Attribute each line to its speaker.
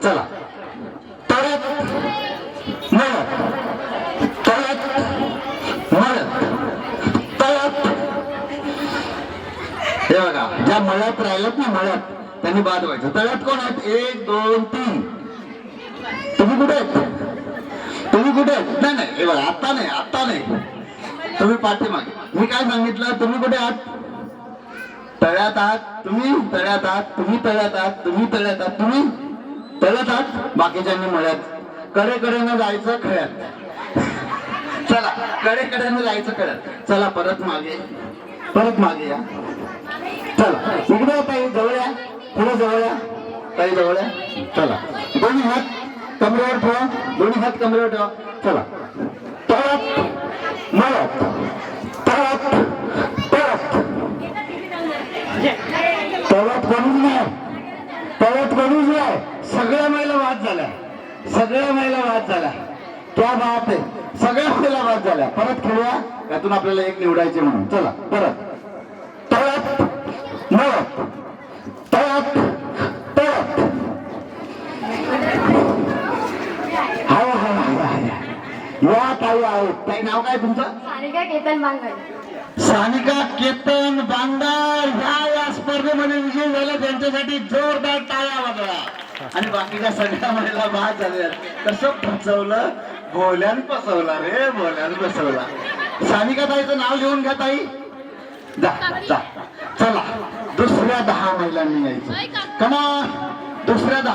Speaker 1: चला तळ्यात मळत तळ्यात मळत तळ्यात. हे बघा ज्या मळ्यात राहिल्यात ना मळ्यात त्यांनी बाद व्हायचं. तळ्यात कोण आहेत? 1 2 3. तुम्ही कुठे आहेत? तुम्ही कुठे आहेत? नाही नाही हे बघा आता नाही आता नाही, तुम्ही पाठीमागे. मी काय सांगितलं? तुम्ही कुठे आहात? तळ्यात आहात तुम्ही, तळ्यात आहात तुम्ही, तळ्यात आहात तुम्ही, तळ्यात आहात तुम्ही, तळ्यात आहात. बाकीच्यांनी मळ्यात. कडेकडेनं जायचं खळ्यात. चला कडेकडेनं जायचं खळ्यात. चला परत मागे, परत मागे या. चला इकडे ताई जवळ या, पुढे जवळ या ताई जवळ या. चला दोन्ही हात कमरेवर ठेवा, दोन्ही हात कमरेवर ठेवा. चला तळ्यात मळ्यात तळ्यात तळ्यात तळ्यात कोणीच नाही, तळ्यात कोणीच नाही. सगळ्या महिला बाद झाल्या, सगळ्या महिला बाद झाल्या. क्या बात आहे, सगळ्या महिला बाद झाल्या. परत खेळूया, यातून आपल्याला एक निवडायचे म्हणून. चला परत तळ्यात मळ्यात तळ्यात तळ्यात. हाय हाय हाय हाय या ताई आहेत. ताई नाव काय तुमचं?
Speaker 2: सानिका केतन बांगर.
Speaker 1: सानिका केतन बांगर या स्पर्धेमध्ये विजयी झाल्या. त्यांच्यासाठी जोरदार टाळ्या वाजवा. आणि बाकीच्या सगळ्या महिला बाद झाल्या. कसं फसवलं, बोल्यान फसवला रे, बोल्यान फसवला. सानिका ताईचं नाव लिहून घ्या ताई. जा जा. चला दुसऱ्या 10 महिलांनी यायचं. कमा दुसऱ्या 10